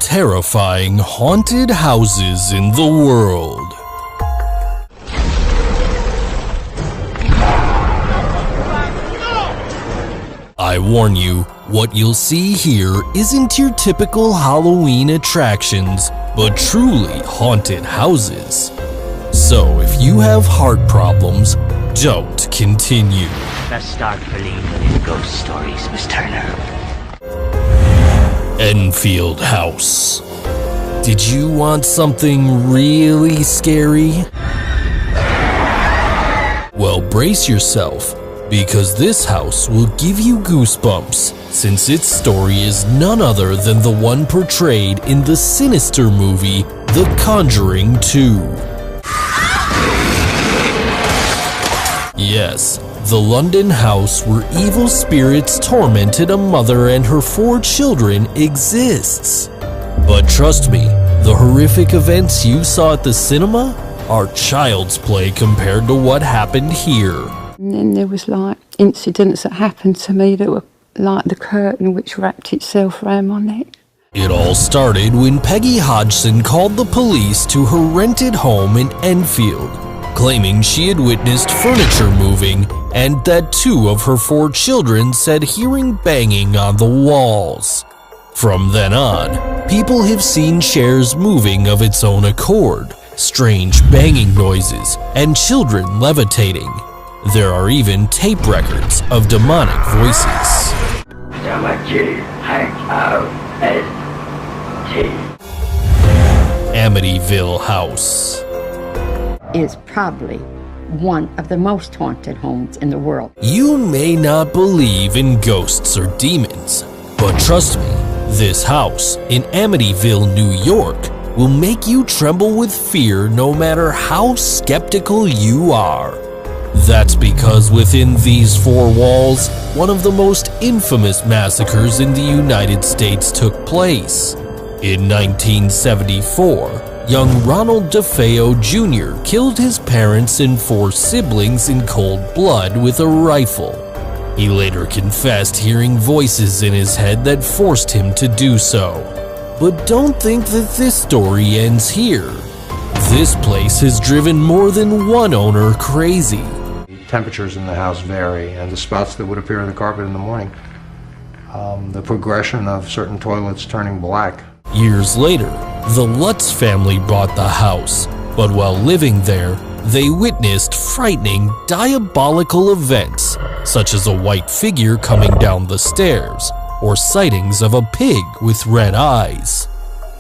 terrifying haunted houses in the world. I warn you, what you'll see here isn't your typical Halloween attractions, but truly haunted houses. So if you have heart problems, don't continue. Let's start believing in ghost stories, Miss Turner. Enfield House. Did you want something really scary? Well, brace yourself, because this house will give you goosebumps, since its story is none other than the one portrayed in the sinister movie The Conjuring 2. Yes, the London house where evil spirits tormented a mother and her 4 children exists. But trust me, the horrific events you saw at the cinema are child's play compared to what happened here. And then there was like incidents that happened to me that were like the curtain which wrapped itself around my neck. It all started when Peggy Hodgson called the police to her rented home in Enfield, claiming she had witnessed furniture moving and that 2 of her 4 children said hearing banging on the walls. From then on, people have seen chairs moving of its own accord, strange banging noises, and children levitating. There are even tape records of demonic voices. Amityville House is probably one of the most haunted homes in the world. You may not believe in ghosts or demons, but trust me, this house in Amityville, New York, will make you tremble with fear no matter how skeptical you are. That's because within these 4 walls, one of the most infamous massacres in the United States took place. In 1974, young Ronald DeFeo Jr. killed his parents and 4 siblings in cold blood with a rifle. He later confessed hearing voices in his head that forced him to do so. But don't think that this story ends here. This place has driven more than one owner crazy. Temperatures in the house vary, and the spots that would appear on the carpet in the morning, the progression of certain toilets turning black. Years later, the Lutz family bought the house, but while living there, they witnessed frightening, diabolical events, such as a white figure coming down the stairs, or sightings of a pig with red eyes.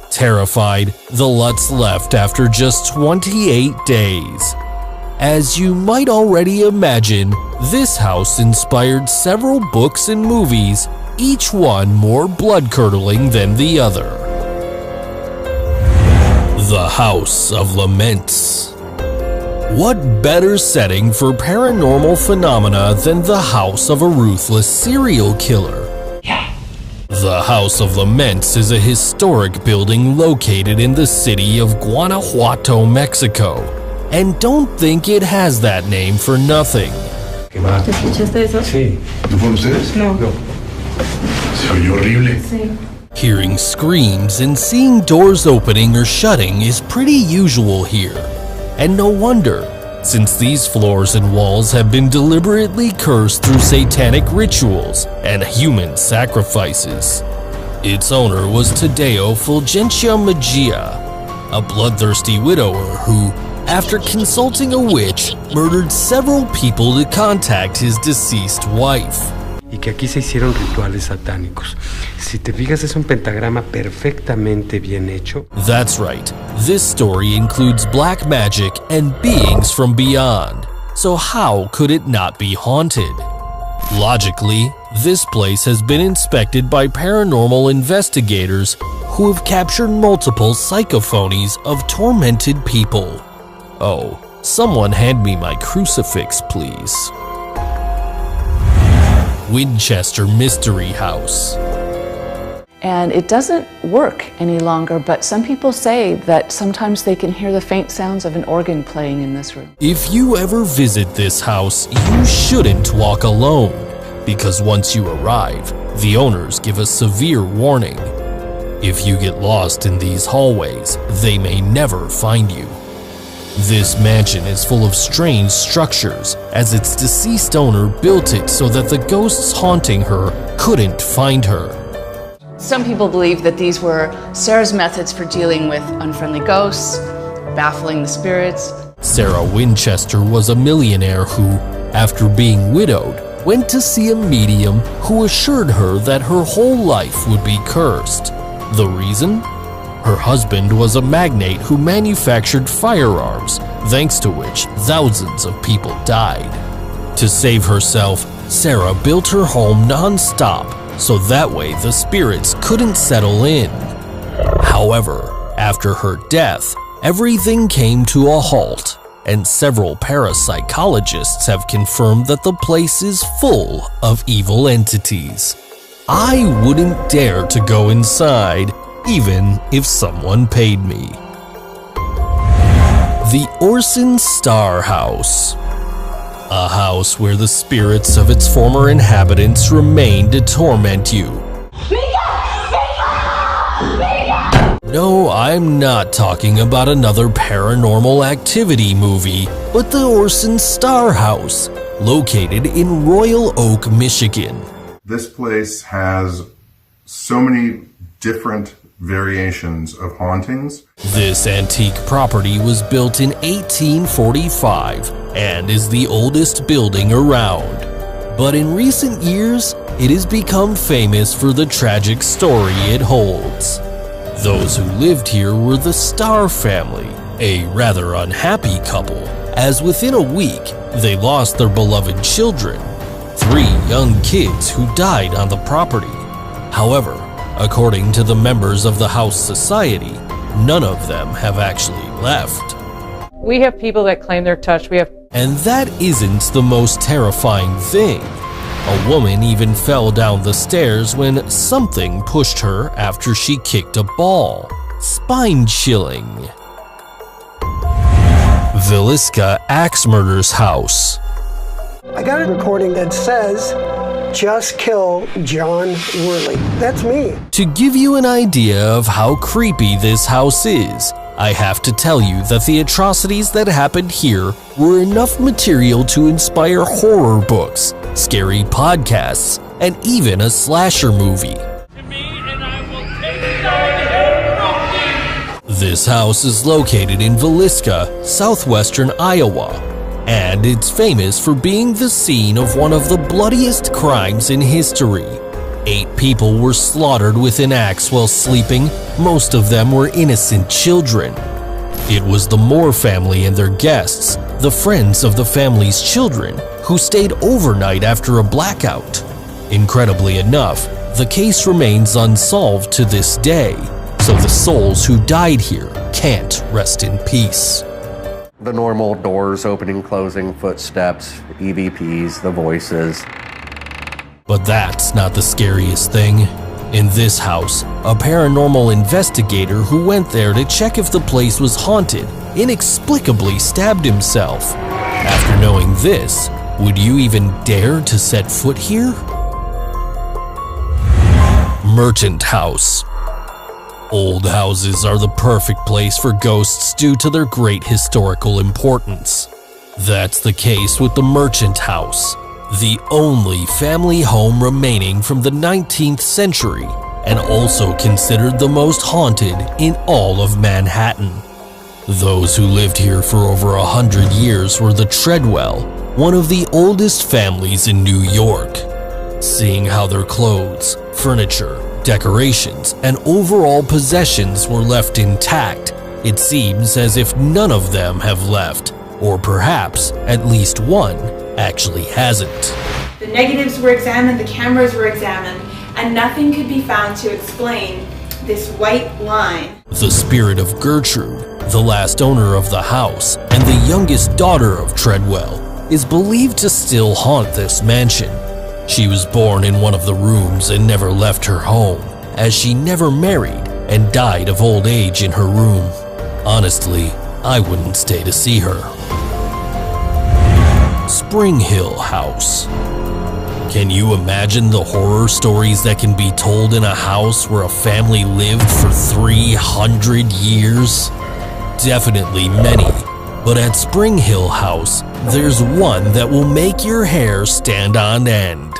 Terrified, the Lutz left after just 28 days. As you might already imagine, this house inspired several books and movies, each one more blood-curdling than the other. The House of Laments. What better setting for paranormal phenomena than the house of a ruthless serial killer? The House of Laments is a historic building located in the city of Guanajuato, Mexico. And don't think it has that name for nothing. ¿Qué va? ¿Escuchaste eso? Sí. ¿No fueron ustedes? No. Se oyó horrible. Sí. Hearing screams and seeing doors opening or shutting is pretty usual here. And no wonder, since these floors and walls have been deliberately cursed through satanic rituals and human sacrifices. Its owner was Tadeo Fulgencio Mejia, a bloodthirsty widower who, after consulting a witch, murdered several people to contact his deceased wife. Y que aquí se hicieron rituales satánicos. Si te fijas, es un pentagrama perfectamente bien hecho. That's right. This story includes black magic and beings from beyond. So how could it not be haunted? Logically, this place has been inspected by paranormal investigators who have captured multiple psychophonies of tormented people. Oh, someone hand me my crucifix, please. Winchester Mystery House. And it doesn't work any longer, but some people say that sometimes they can hear the faint sounds of an organ playing in this room. If you ever visit this house, you shouldn't walk alone, because once you arrive, the owners give a severe warning. If you get lost in these hallways, they may never find you. This mansion is full of strange structures, as its deceased owner built it so that the ghosts haunting her couldn't find her. Some people believe that these were Sarah's methods for dealing with unfriendly ghosts, baffling the spirits. Sarah Winchester was a millionaire who, after being widowed, went to see a medium who assured her that her whole life would be cursed. The reason? Her husband was a magnate who manufactured firearms, thanks to which thousands of people died. To save herself, Sarah built her home non-stop, so that way the spirits couldn't settle in. However, after her death, everything came to a halt, and several parapsychologists have confirmed that the place is full of evil entities. I wouldn't dare to go inside, even if someone paid me. The Orson Star House. A house where the spirits of its former inhabitants remain to torment you. No, I'm not talking about another paranormal activity movie, but the Orson Star House, located in Royal Oak, Michigan. This place has so many different variations of hauntings. This antique property was built in 1845 and is the oldest building around. But in recent years, it has become famous for the tragic story it holds. Those who lived here were the Star family, a rather unhappy couple, as within a week, they lost their beloved children, 3 young kids who died on the property. However, according to the members of the House Society, none of them have actually left. We have people that claim they're touched. And that isn't the most terrifying thing. A woman even fell down the stairs when something pushed her after she kicked a ball. Spine-chilling. Villisca Axe Murder's house. I got a recording that says, "Just kill John Worley." That's me. To give you an idea of how creepy this house is, I have to tell you that the atrocities that happened here were enough material to inspire horror books, scary podcasts, and even a slasher movie. This house is located in Villisca, southwestern Iowa, and it's famous for being the scene of one of the bloodiest crimes in history. 8 people were slaughtered with an axe while sleeping. Most of them were innocent children. It was the Moore family and their guests, the friends of the family's children, who stayed overnight after a blackout. Incredibly enough, the case remains unsolved to this day, so the souls who died here can't rest in peace. The normal doors opening, closing, footsteps, EVPs, the voices. But that's not the scariest thing. In this house, a paranormal investigator who went there to check if the place was haunted inexplicably stabbed himself. After knowing this, would you even dare to set foot here? Merchant House. Old houses are the perfect place for ghosts due to their great historical importance. That's the case with the Merchant House, the only family home remaining from the 19th century and also considered the most haunted in all of Manhattan. Those who lived here for over 100 years were the Treadwell, one of the oldest families in New York. Seeing how their clothes, furniture, decorations, and overall possessions were left intact, it seems as if none of them have left, or perhaps at least one actually hasn't. The negatives were examined, the cameras were examined, and nothing could be found to explain this white line. The spirit of Gertrude, the last owner of the house and the youngest daughter of Treadwell, is believed to still haunt this mansion. She was born in one of the rooms and never left her home, as she never married and died of old age in her room. Honestly, I wouldn't stay to see her. Spring Hill House. Can you imagine the horror stories that can be told in a house where a family lived for 300 years? Definitely many, but at Spring Hill House, there's one that will make your hair stand on end.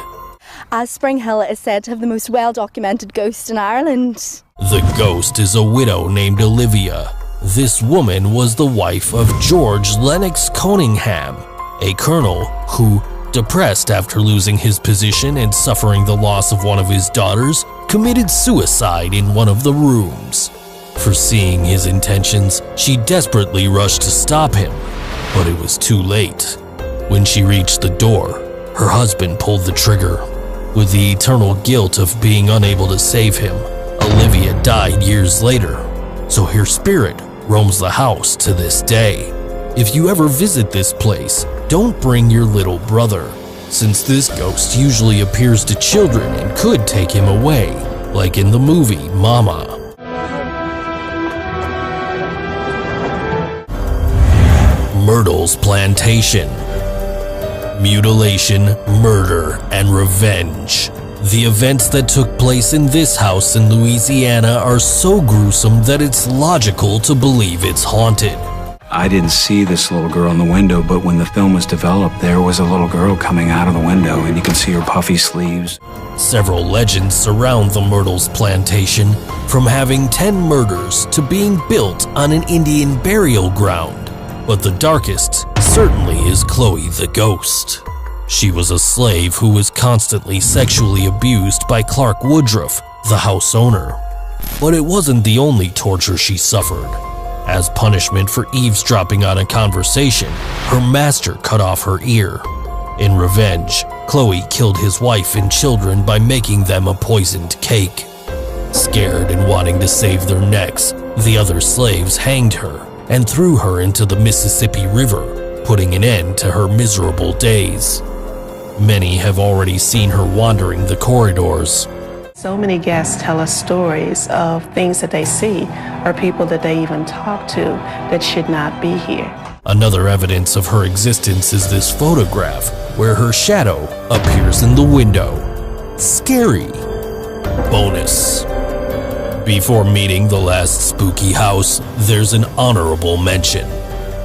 Spring Hill is said to have the most well-documented ghost in Ireland. The ghost is a widow named Olivia. This woman was the wife of George Lennox Coningham, a colonel who, depressed after losing his position and suffering the loss of one of his daughters, committed suicide in one of the rooms. Foreseeing his intentions, she desperately rushed to stop him, but it was too late. When she reached the door, her husband pulled the trigger. With the eternal guilt of being unable to save him, Olivia died years later, so her spirit roams the house to this day. If you ever visit this place, don't bring your little brother, since this ghost usually appears to children and could take him away, like in the movie Mama. Myrtles Plantation. Mutilation, murder, and revenge. The events that took place in this house in Louisiana are so gruesome that it's logical to believe it's haunted. I didn't see this little girl in the window, but when the film was developed, there was a little girl coming out of the window, and you can see her puffy sleeves. Several legends surround the Myrtles Plantation, from having 10 murders to being built on an Indian burial ground. But the darkest certainly is Chloe the ghost. She was a slave who was constantly sexually abused by Clark Woodruff, the house owner. But it wasn't the only torture she suffered. As punishment for eavesdropping on a conversation, her master cut off her ear. In revenge, Chloe killed his wife and children by making them a poisoned cake. Scared and wanting to save their necks, the other slaves hanged her and threw her into the Mississippi River, putting an end to her miserable days. Many have already seen her wandering the corridors. So many guests tell us stories of things that they see or people that they even talk to that should not be here. Another evidence of her existence is this photograph where her shadow appears in the window. Scary. Bonus. Before meeting the last spooky house, there's an honorable mention.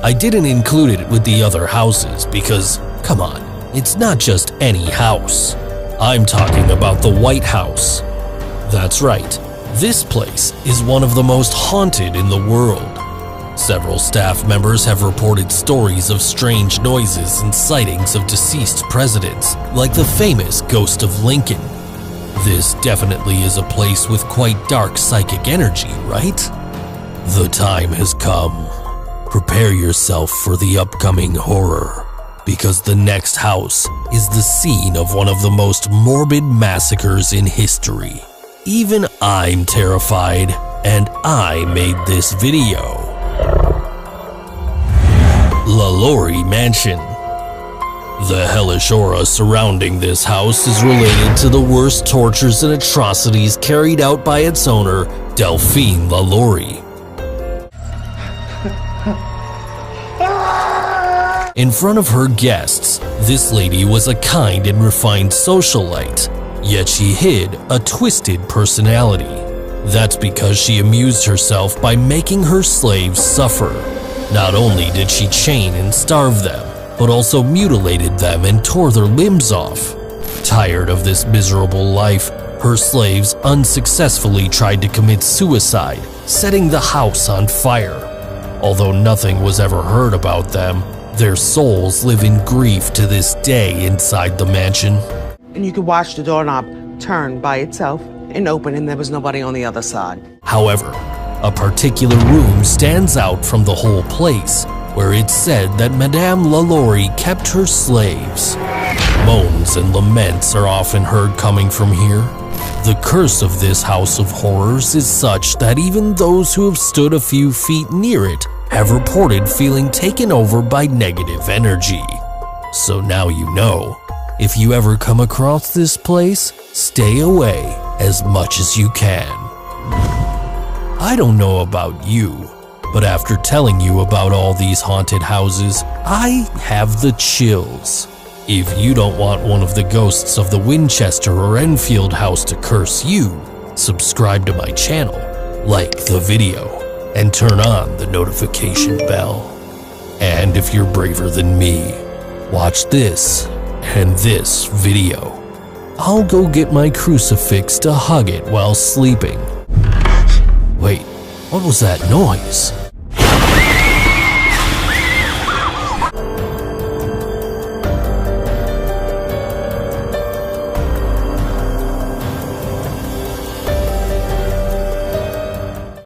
I didn't include it with the other houses because, come on, it's not just any house. I'm talking about the White House. That's right, this place is one of the most haunted in the world. Several staff members have reported stories of strange noises and sightings of deceased presidents, like the famous Ghost of Lincoln. This definitely is a place with quite dark psychic energy, right? The time has come. Prepare yourself for the upcoming horror, because the next house is the scene of one of the most morbid massacres in history. Even I'm terrified, and I made this video. Lallorie Mansion. The hellish aura surrounding this house is related to the worst tortures and atrocities carried out by its owner, Delphine Lallorie. In front of her guests, this lady was a kind and refined socialite, yet she hid a twisted personality. That's because she amused herself by making her slaves suffer. Not only did she chain and starve them, but also mutilated them and tore their limbs off. Tired of this miserable life, her slaves unsuccessfully tried to commit suicide, setting the house on fire. Although nothing was ever heard about them, their souls live in grief to this day inside the mansion. And you could watch the doorknob turn by itself and open, and there was nobody on the other side. However, a particular room stands out from the whole place, where it's said that Madame Lallorie kept her slaves. Moans and laments are often heard coming from here. The curse of this house of horrors is such that even those who have stood a few feet near it have reported feeling taken over by negative energy. So now you know, if you ever come across this place, stay away as much as you can. I don't know about you, but after telling you about all these haunted houses, I have the chills. If you don't want one of the ghosts of the Winchester or Enfield house to curse you, subscribe to my channel, like the video, and turn on the notification bell. And if you're braver than me, watch this and this video. I'll go get my crucifix to hug it while sleeping. Wait, what was that noise?